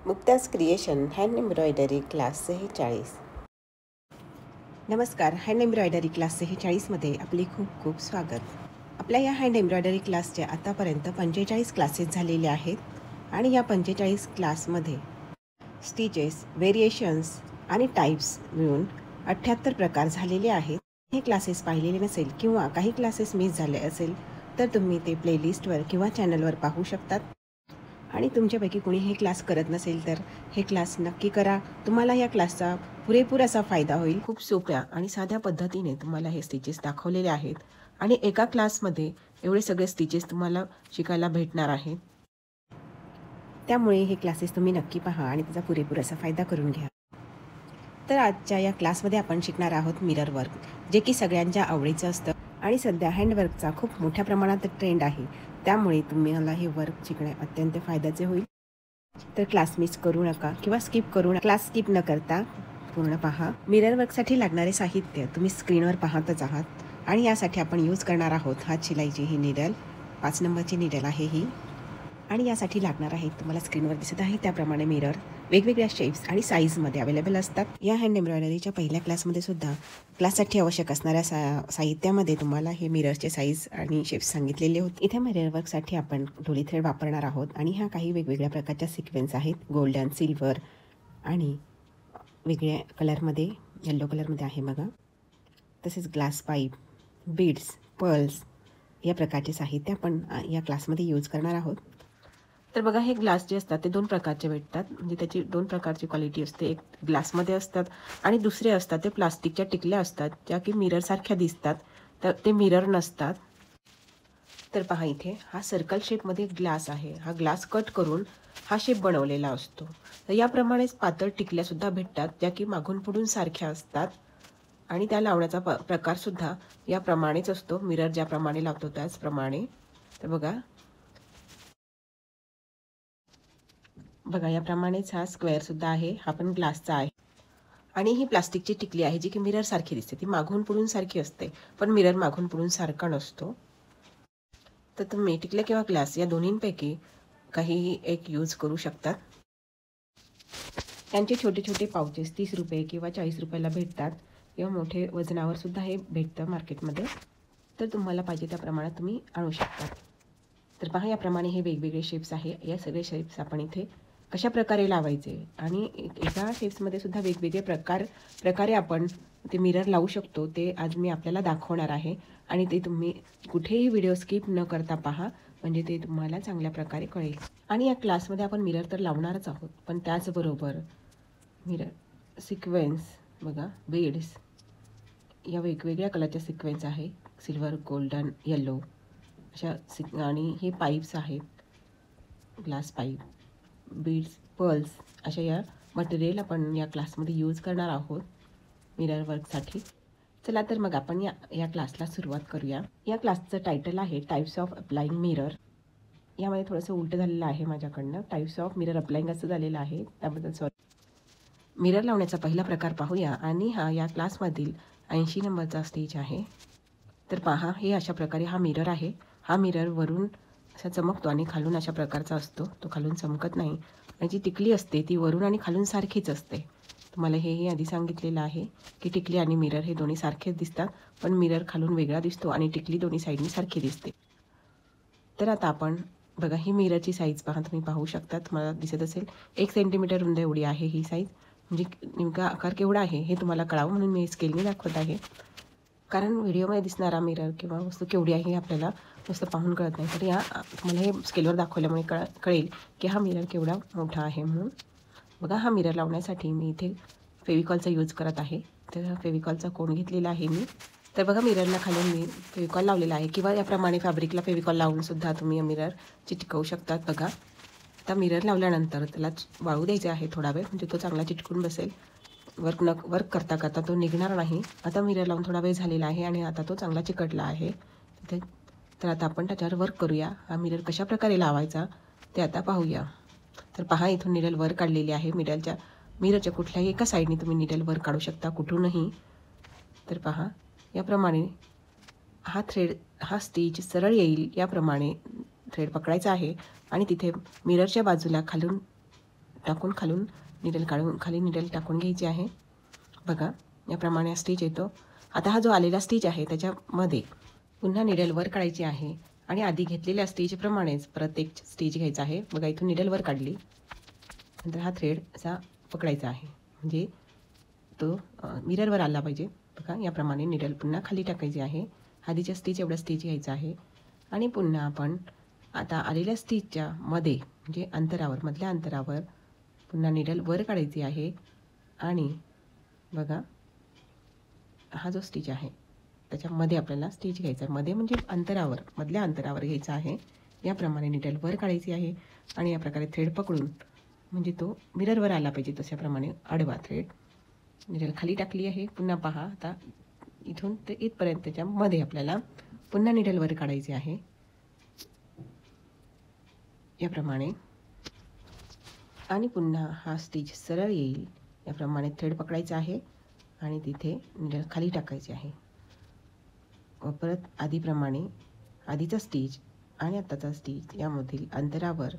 मुक्ताज creation hand embroidery class 46. नमस्कार. Hand embroidery class 46मध्ये आपले खूप खूप स्वागत. आपल्या या हँड एम्ब्रॉयडरी क्लासचे आतापर्यंत 45 क्लासेस झालेले आहेत आणि या 45 क्लासमध्ये स्टिचेस, व्हेरिएशन्स आणि टाईप्स मिळून 78 प्रकार झालेले आहेत. हे क्लासेस पाहिलेले नसेल किंवा काही क्लासेस मिस झाले असेल तर तुम्ही ते प्लेलिस्टवर किंवा चॅनलवर पाहू शकतात. आणि तुमच्यापैकी कोणी हे क्लास करत नसेल तर हे क्लास नक्की करा. तुम्हाला या क्लासचा पुरेपूर असा फायदा होईल. खूप सोप्या आणि साध्या पद्धतीने तुम्हाला हे स्टिचेस दाखवलेले आहेत आणि एका क्लासमध्ये एवढे सगळे स्टिचेस तुम्हाला शिकायला भेटणार आहेत. त्यामुळे हे क्लासेस तुम्ही नक्की पहा आणि त्याचा पुरेपूर असा फायदा करून घ्या. तर आजच्या या क्लासमध्ये आपण शिकणार आहोत मिरर वर्क, जे की सगळ्यांच्या आवडीचं असतं आणि सध्या हँडवर्कचा खूप मोठ्या प्रमाणात ट्रेंड आहे. त्यामुळे तुम्हाला हे वर्क शिकणे अत्यंत फायद्याचे होईल. तर क्लास मिस करू नका किंवा स्किप करू नका. क्लास स्किप न करता पूर्ण पहा. मिरर वर्कसाठी लागणारे साहित्य तुम्ही स्क्रीनवर पाहतच आहात आणि यासाठी आपण यूज करणार आहोत हात शिलाईची ही निडल. 5 नंबरची निडल आहे ही आणि यासाठी लागणार आहे तुम्हाला स्क्रीनवर दिसत आहे त्याप्रमाणे मिरर वेगवेगळ्या शेप्स आणि साईजमध्ये अवेलेबल असतात. या हँड एम्ब्रॉयडरीच्या पहिल्या क्लासमध्ये सुद्धा क्लाससाठी आवश्यक असणाऱ्या साहित्यामध्ये तुम्हाला हे मिररचे साईज आणि शेप्स सांगितलेले होते. इथे मिरर वर्कसाठी आपण डोली थ्रेड वापरणार आहोत आणि ह्या काही वेगवेगळ्या प्रकारच्या सिक्वेन्स आहेत. गोल्डन, सिल्वर आणि वेगळ्या कलरमध्ये, येल्लो कलरमध्ये आहे बघा. तसेच ग्लास पाईप, बीड्स, पर्ल्स या प्रकारचे साहित्य आपण या क्लासमध्ये यूज करणार आहोत. तर बघा, हे ग्लास जे असतात ते 2 प्रकारचे भेटतात. म्हणजे त्याची 2 प्रकारची क्वालिटी असते. एक ग्लासमध्ये असतात आणि दुसरे असतात ते प्लास्टिकच्या टिकल्या असतात ज्या की मिररसारख्या दिसतात, तर ते मिरर नसतात. तर पहा, इथे हा सर्कल शेपमध्ये ग्लास आहे. हा ग्लास कट करून हा शेप बनवलेला असतो. तर याप्रमाणेच पातळ टिकल्यासुद्धा भेटतात ज्या की मागून पुढून सारख्या असतात आणि त्या लावण्याचा प्रकारसुद्धा याप्रमाणेच असतो. मिरर ज्याप्रमाणे लावतो त्याचप्रमाणे. तर बघा याप्रमाणेच हा स्क्वेअर सुद्धा आहे. हा पण ग्लासचा आहे आणि ही प्लास्टिकची टिकली आहे जी की मिरर सारखी दिसते. ती मागून पुढून सारखी असते पण मिरर मागून पुढून सारखा नसतो. तर तुम्ही टिकल्या किंवा ग्लास या दोन्हींपैकी काहीही एक यूज करू शकतात. त्यांचे छोटे छोटे पाउचेस 30 रुपये किंवा 40 रुपयाला भेटतात किंवा मोठे वजनावर सुद्धा हे भेटतं मार्केटमध्ये. तर तुम्हाला पाहिजे त्या प्रमाणात तुम्ही आणू शकता. तर पहा, याप्रमाणे हे वेगवेगळे शेप्स आहे. या सगळे शेप्स आपण इथे कशा प्रकारे लावायचे आणि एका शेप्समध्ये सुद्धा वेगवेगळे प्रकारे आपण ते मिरर लावू शकतो ते आज मी आपल्याला दाखवणार आहे. आणि ते तुम्ही कुठेही व्हिडिओ स्किप न करता पहा, म्हणजे ते तुम्हाला चांगल्या प्रकारे कळेल. आणि या क्लासमध्ये आपण मिरर तर लावणारच आहोत, पण त्याचबरोबर मिरर सिक्वेन्स बघा, बीड्स या वेगवेगळ्या कलरच्या सिक्वेन्स आहे. सिल्वर, गोल्डन, येल्लो अशा आणि हे पाईप्स आहेत. ग्लास पाईप, बीड्स, पर्ल्स अशा या मटेरियल आपण या क्लासमध्ये यूज करणार आहोत मिरर वर्कसाठी. चला तर मग आपण या क्लासला सुरुवात करूया. या क्लासचं टायटल आहे टाईप्स ऑफ अप्लाइंग मिरर. यामध्ये थोडंसं उलटं झालेलं आहे माझ्याकडनं. टाईप्स ऑफ मिरर अप्लाइंग असं झालेलं आहे, त्याबद्दल सॉरी. मिरर लावण्याचा पहिला प्रकार पाहूया आणि हा या क्लासमधील 80 नंबरचा स्टेज आहे. तर पहा, हे अशा प्रकारे हा मिरर आहे. हा मिरर वरून असा चमकतो आणि खालून अशा प्रकारचा असतो. तो खालून चमकत नाही आणि जी टिकली असते ती वरून आणि खालून सारखीच असते. तुम्हाला हेही आधी सांगितलेलं आहे की टिकली आणि मिरर हे दोन्ही सारखेच दिसतात, पण मिरर खालून वेगळा दिसतो आणि टिकली दोन्ही साईडनी सारखी दिसते. तर आता आपण बघा, ही मिररची साईज पहा, तुम्ही पाहू शकता, तुम्हाला दिसत असेल 1 सेंटीमीटर रुंद एवढी आहे ही साईज. म्हणजे नेमका आकार केवढा आहे हे तुम्हाला कळावं म्हणून मी स्केलने दाखवत आहे. कारण व्हिडिओमध्ये दिसणारा मिरर किंवा वस्तू केवढी आहे हे आपल्याला नुसतं पाहून कळत नाही. तर तुम्हाला हे स्केलवर दाखवल्यामुळे कळेल की हा मिरर केवढा मोठा आहे म्हणून. बघा, हा मिरर लावण्यासाठी मी इथे फेविकॉलचा यूज करत आहे. तर फेविकॉलचा कोन घेतलेला आहे मी. तर बघा, मिररला खालून मी फेविकॉल लावलेला आहे किंवा याप्रमाणे फॅब्रिकला फेविकॉल लावूनसुद्धा तुम्ही मिरर चिटकवू शकतात. बघा, आता मिरर लावल्यानंतर त्याला वाळू द्यायचा आहे थोडा वेळ, म्हणजे तो चांगला चिटकून बसेल. वर्क करता करता तो निघणार नाही. आता मिरर लावून थोडा वेळ झालेला आहे आणि आता तो चांगला चिकटला आहे. तर आता आपण त्याच्यावर वर्क करूया. हा मिरर कशा प्रकारे लावायचा ते आता पाहूया. तर पहा, इथून निडल वर काढलेली आहे. मिररच्या कुठल्याही एका साईडने तुम्ही निडल वर काढू शकता, कुठूनही. तर पहा, याप्रमाणे हा स्टिच सरळ येईल याप्रमाणे थ्रेड पकडायचा आहे आणि तिथे मिररच्या बाजूला खालून टाकून खालून निडल काढून खाली निडल टाकून घ्यायची आहे. बघा याप्रमाणे स्टिच येतो. आता हा जो आलेला स्टिच आहे त्याच्यामध्ये पुन्हा निडल वर काढायची आहे आणि आधी घेतलेल्या स्टिचप्रमाणेच परत एक स्टिच घ्यायचा आहे. बघा इथून निडल वर काढली, नंतर हा थ्रेड असा पकडायचा आहे, म्हणजे तो मिररवर आला पाहिजे. बघा याप्रमाणे निडल पुन्हा खाली टाकायची आहे. आधीच्या स्टिच एवढा स्टिच घ्यायचा आहे आणि पुन्हा आपण आता आलेल्या स्टिचच्या मध्ये म्हणजे अंतरावर, मधल्या अंतरावर पुन्हा निडल वर काढायची आहे आणि बघा हा जो स्टिच आहे त्याच्यामध्ये आपल्याला स्टिच घ्यायचा आहे. मध्ये म्हणजे अंतरावर, मधल्या अंतरावर घ्यायचा आहे. याप्रमाणे निडल वर काढायची आहे आणि या प्रकारे थ्रेड पकडून म्हणजे तो मिररवर आला पाहिजे तशाप्रमाणे आडवा थ्रेड निडल खाली टाकली आहे. पुन्हा पहा आता इथून ते इथपर्यंत त्याच्यामध्ये आपल्याला पुन्हा निडल वर काढायची आहे याप्रमाणे आणि पुन्हा हा स्टिच सरळ येईल याप्रमाणे थ्रेड पकडायचा आहे आणि तिथे निडल खाली टाकायची आहे. व परत आधीप्रमाणे आधीचा स्टिच आणि आत्ताचा स्टिच यामधील अंतरावर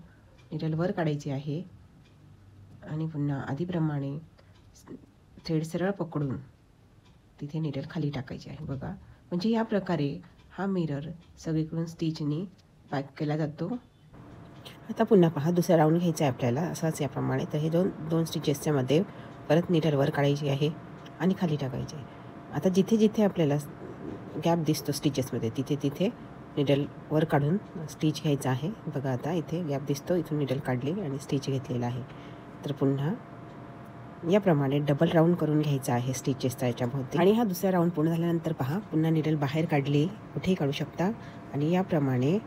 निडल वर काढायची आहे आणि पुन्हा आधीप्रमाणे थ्रेड सरळ पकडून तिथे निडल खाली टाकायची आहे. बघा म्हणजे या प्रकारे हा मिरर सगळीकडून स्टिचनी पॅक केला जातो. आता पुन्हा पहा दुसरा राऊंड घ्यायचा आहे आपल्याला असाच याप्रमाणे. तर हे दोन स्टिचेसच्या मध्ये परत निडल वर काढायची आहे आणि खाली टाकायची आहे. आता जिथे जिथे आपल्याला गॅप दिसतो स्टिचेसमध्ये तिथे तिथे निडल वर काढून स्टिच घ्यायचा आहे. बघा आता इथे गॅप दिसतो, इथून निडल काढली आणि स्टिच घेतलेला आहे. तर पुन्हा याप्रमाणे डबल राऊंड करून घ्यायचा आहे स्टिचेसचा याच्याभोवती. आणि हा दुसरा राऊंड पूर्ण झाल्यानंतर पहा पुन्हा निडल बाहेर काढली, कुठेही काढू शकता आणि याप्रमाणे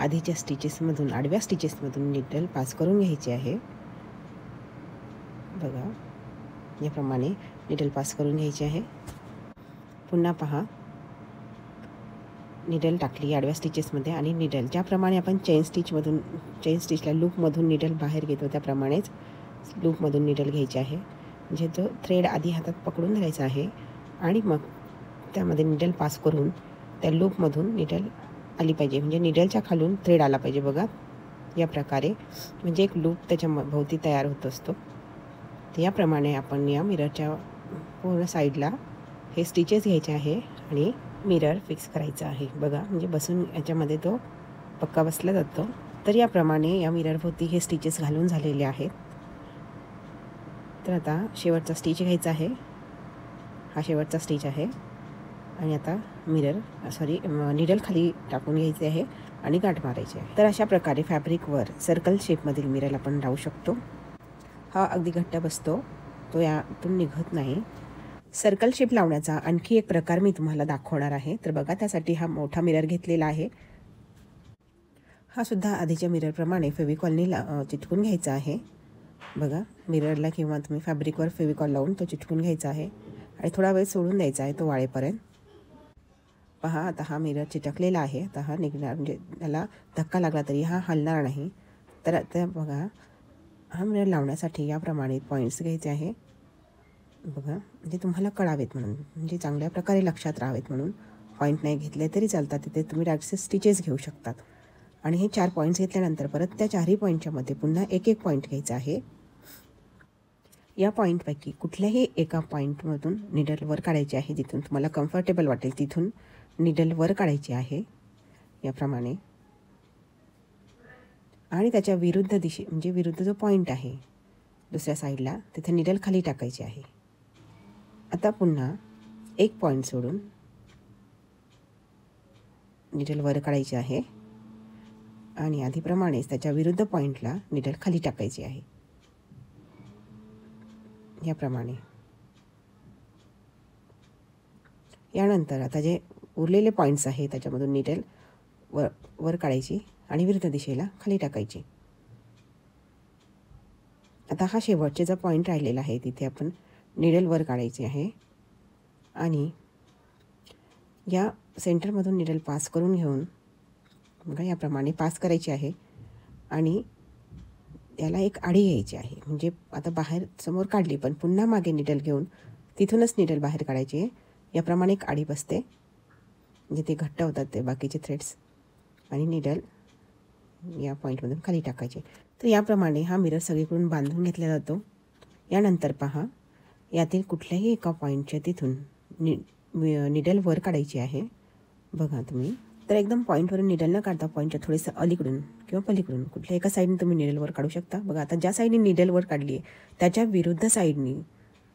आधीच्या स्टिचेसमधून, आडव्या स्टिचेसमधून निडल पास करून घ्यायची आहे. बघा याप्रमाणे निडल पास करून घ्यायची आहे. पुन्हा पहा निडल टाकली आडव्या स्टिचेसमध्ये आणि निडल ज्याप्रमाणे आपण चेन स्टिचला लूपमधून निडल बाहेर घेतो त्याप्रमाणेच लूपमधून निडल घ्यायची आहे. म्हणजे जो थ्रेड आधी हातात पकडून धरायचा आहे आणि मग त्यामध्ये निडल पास करून त्या लूपमधून निडल आली पाहिजे, म्हणजे निडलच्या खालून थ्रेड आला पाहिजे. बघा या प्रकारे म्हणजे एक लूप त्याच्या भोवती तयार होत असतो. तर याप्रमाणे आपण या मिररच्या पूर्ण साईडला हे स्टिचेस घ्यायचे आहे आणि मिरर फिक्स करायचा आहे. बघा म्हणजे बसून याच्यामध्ये तो पक्का बसला जातो. तर याप्रमाणे या मिररभोवती हे स्टिचेस घालून झालेले आहेत. तर आता शेवटचा स्टिच घ्यायचा आहे. हा शेवटचा स्टिच आहे आणि आता निडल खाली टाकून घ्यायचे आहे आणि गाठ मारायची आहे. तर अशा प्रकारे फॅब्रिकवर सर्कल शेपमधील मिरर आपण लावू शकतो. हा अगदी घट्ट बसतो, तो यातून निघत नाही. सर्कल शेप लावण्याचा आणखी एक प्रकार मी तुम्हाला दाखवणार आहे. तर बघा त्यासाठी हा मोठा मिरर घेतलेला आहे. हा सुद्धा आधीच्या मिररप्रमाणे फेविकॉलने चिटकून घ्यायचा आहे. बघा मिररला किंवा तुम्ही फॅब्रिकवर फेविकॉल लावून तो चिटकून घ्यायचा आहे आणि थोडा वेळ सोडून द्यायचा आहे तो वाळेपर्यंत. पहा आता हा मिरर चिटकलेला आहे. आता हा निघणार, म्हणजे त्याला धक्का लागला तरी हा हलणार नाही. तर आता बघा हा मिरर लावण्यासाठी याप्रमाणे पॉईंट्स घ्यायचे आहे. बघा म्हणजे तुम्हाला कळावेत म्हणून, म्हणजे चांगल्या प्रकारे लक्षात राहावेत म्हणून. पॉईंट नाही घेतले तरी चालतात, तिथे तुम्ही डायरेक्ट स्टिचेस घेऊ शकतात. आणि हे 4 पॉईंट्स घेतल्यानंतर परत त्या 4ही पॉईंटच्या मध्ये पुन्हा एक पॉईंट घ्यायचा आहे. या पॉईंटपैकी कुठल्याही एका पॉईंटमधून निडल वर काढायची आहे. जिथून तुम्हाला कम्फर्टेबल वाटेल तिथून निडल वर काढायची आहे याप्रमाणे. आणि त्याच्या विरुद्ध म्हणजे विरुद्ध जो पॉईंट आहे दुसऱ्या साईडला तिथे निडल खाली टाकायची आहे. आता पुन्हा एक पॉईंट सोडून निडल वर काढायची आहे आणि आधीप्रमाणेच त्याच्या विरुद्ध पॉईंटला निडल खाली टाकायची आहे याप्रमाणे. यानंतर आता जे उरलेले पॉईंट्स आहे त्याच्यामधून निडल वर काढायची आणि विरुद्ध दिशेला खाली टाकायची. आता हा शेवटचा जो पॉईंट राहिलेला आहे तिथे आपण निडल वर काढायची आहे आणि या सेंटरमधून निडल पास करून घेऊन बघा याप्रमाणे पास करायची आहे आणि याला एक आडी घ्यायची आहे. म्हणजे आता बाहेर समोर काढली पण पुन्हा मागे निडल घेऊन तिथूनच निडल बाहेर काढायची आहे. याप्रमाणे एक आडी बसते, म्हणजे ते घट्ट होतात ते बाकीचे थ्रेड्स, आणि निडल या पॉईंटमधून खाली टाकायचे. तर याप्रमाणे हा मिरर सगळीकडून बांधून घेतला जातो. यानंतर पहा, यातील कुठल्याही एका पॉईंटच्या तिथून निडल वर काढायची आहे. बघा तुम्ही, तर एकदम पॉईंटवरून निडल न काढता पॉईंटच्या थोडंसं अलीकडून किंवा पलीकडून कुठल्या एका साईडने तुम्ही निडल वर काढू शकता. बघा, आता ज्या साईडने निडल वर काढली आहे त्याच्या विरुद्ध साईडनी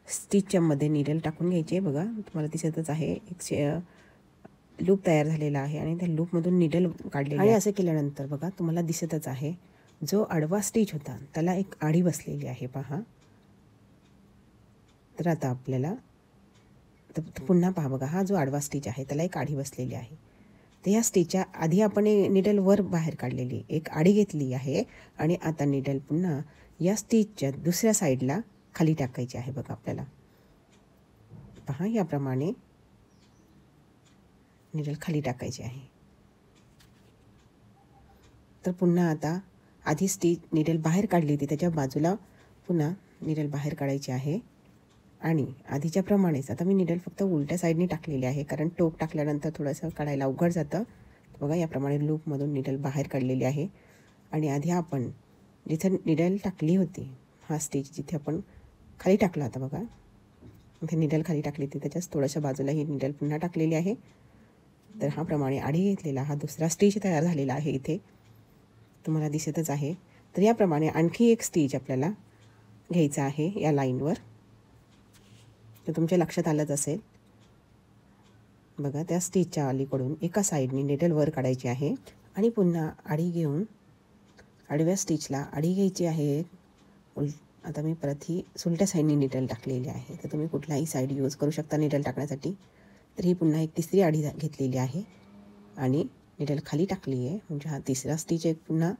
स्टिचच्या मध्ये निडल टाकून घ्यायची. बघा, तुम्हाला दिसतच आहे एक लूप तयार झालेला आहे आणि त्या लूपमधून निडल काढलेली आहे. आणि असं केल्यानंतर बघा, तुम्हाला दिसतच आहे जो आडवा स्टिच होता त्याला एक आडी बसलेली आहे. पहा, तर आता आपल्याला पुन्हा पहा, बघा हा जो आडवा स्टिच आहे त्याला एक आडी बसलेली आहे. तर या स्टिचच्या आधी आपण निडल वर बाहेर काढलेली एक आडी घेतली आहे आणि आता निडल पुन्हा या स्टिचच्या दुसऱ्या साईडला खाली टाकायची आहे. बघा, आपल्याला पहा याप्रमाणे निडल खाली टाकायची आहे. तर पुन्हा आता आधी स्टिच निडल बाहेर काढली होती त्याच्या बाजूला पुन्हा निडल बाहेर काढायची आहे आणि आधीच्या प्रमाणेच आता मी निडल फक्त उलट्या साईडने टाकलेली आहे, कारण टोक टाकल्यानंतर थोडंसं काढायला अवघड जातं. बघा, याप्रमाणे लूपमधून निडल बाहेर काढलेली आहे आणि आधी आपण जिथे निडल टाकली होती, हा स्टिच जिथे आपण खाली टाकला होता, बघा इथे निडल खाली टाकली होती त्याच्याच थोड्याशा बाजूला ही निडल पुन्हा टाकलेली आहे. तर हा प्रमाणे आडी घेतलेला हा दुसरा स्टिच तयार झालेला आहे, इथे तुम्हाला दिसतच आहे. तर याप्रमाणे आणखी एक स्टिच आपल्याला घ्यायचा आहे या लाईनवर. तर तुमच्या लक्षात आलंच असेल. बघा, त्या स्टिचच्या अलीकडून एका साईडने निडल वर काढायची आहे आणि पुन्हा आडी घेऊन आडव्या स्टिचला आडी घ्यायची आहे. आता मी परत ही उलट्या साईडने निडल टाकलेली आहे. तर तुम्ही कुठलाही साईड यूज करू शकता निडल टाकण्यासाठी. तर ही पुन्हा एक तिसरी आडी घेतलेली आहे आणि निडल खाली टाकली आहे, म्हणजे हा तिसरा स्टिच एक पुन्हा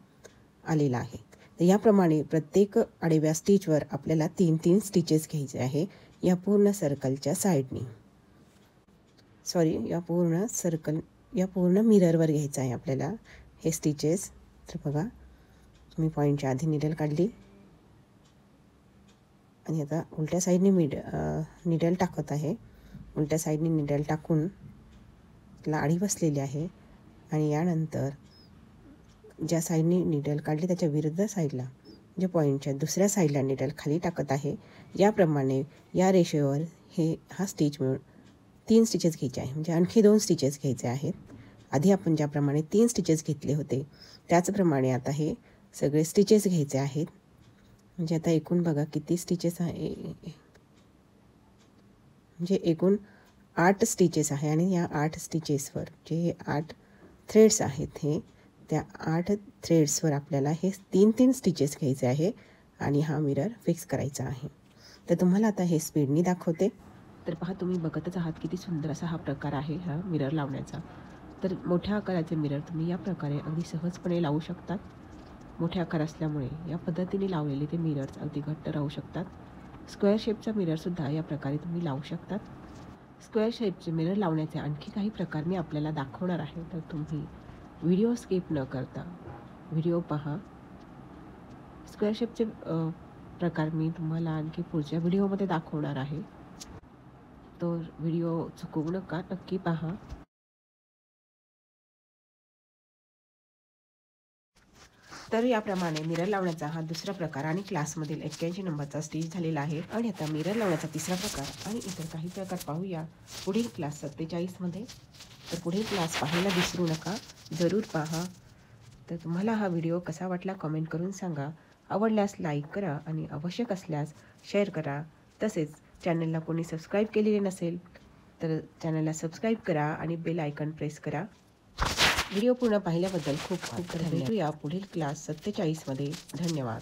आलेला आहे. तर याप्रमाणे प्रत्येक आडव्या स्टिचवर आपल्याला 3-3 स्टिचेस घ्यायचे आहे या पूर्ण सर्कलच्या साईडनी. या पूर्ण मिररवर घ्यायचं आहे आपल्याला हे स्टिचेस. तर बघा, मी पॉईंटच्या आधी निडल काढली आणि आता उलट्या साईडने निडल टाकत आहे. उलट्या साईडने निडल टाकून त्याला आडी बसलेली आहे आणि यानंतर ज्या साईडने निडल काढली त्याच्या विरुद्ध साईडला जे पॉईंटच्या दुसऱ्या साईडला निडल खाली टाकत आहे. याप्रमाणे या रेषेवर हा स्टिच मिळून 3 स्टिचेस घ्यायचे आहे, म्हणजे आणखी 2 स्टिचेस घ्यायचे आहेत. आधी आपण ज्याप्रमाणे 3 स्टिचेस घेतले होते त्याचप्रमाणे आता हे सगळे स्टिचेस घ्यायचे आहेत. म्हणजे आता एकूण बघा किती स्टिचेस आहे, म्हणजे एकूण 8 स्टिचेस आहे आणि या 8 स्टिचेसवर जे 8 थ्रेड्स आहेत त्या 8 थ्रेड्सवर आपल्याला हे 3-3 स्टिचेस घ्यायचे आहे आणि हा मिरर फिक्स करायचा आहे. तर तुम्हाला आता हे स्पीडनी दाखवते. तर पहा, तुम्ही बघतच आहात किती सुंदर असा हा प्रकार आहे हा मिरर लावण्याचा. तर मोठ्या आकाराचे मिरर तुम्ही या प्रकारे अगदी सहजपणे लावू शकतात. मोठ्या आकार असल्यामुळे या पद्धतीने लावलेले ते मिरर्स अगदी घट्ट राहू शकतात. स्क्वेअर शेपचा मिररसुद्धा या प्रकारे तुम्ही लावू शकतात. स्क्वेअर शेपचे मिरर लावण्याचे आणखी काही प्रकार मी आपल्याला दाखवणार आहे, तर तुम्ही व्हिडिओ स्किप न करता व्हिडिओ पहा. स्क्वेअर शेपचे प्रकार मी तुम्हाला आणखी पुढच्या व्हिडिओमध्ये दाखवणार आहे, तर व्हिडिओ चुकवू नका, नक्की पहा. तर याप्रमाणे मिरर लावण्याचा हा दुसरा प्रकार आणि क्लासमधील 81 नंबरचा स्टिच झालेला आहे. आणि आता मिरर लावण्याचा तिसरा प्रकार आणि इतर काही प्रकार पाहूया पुढील क्लास 47 मध्ये. तर पुढील क्लास पाहायला विसरू नका, जरूर पहा. तर तुम्हाला हा व्हिडिओ कसा वाटला कमेंट करून सांगा. आवडल्यास लाईक करा आणि आवश्यक असल्यास शेअर करा. तसेच चॅनलला कोणी सबस्क्राईब केलेले नसेल तर चॅनलला सबस्क्राईब करा आणि बेल आयकॉन प्रेस करा. व्हिडिओ पूर्ण पाहिल्याबद्दल खूप खूप धन्यवाद. भेटूया पुढील क्लास 47 मध्ये. धन्यवाद.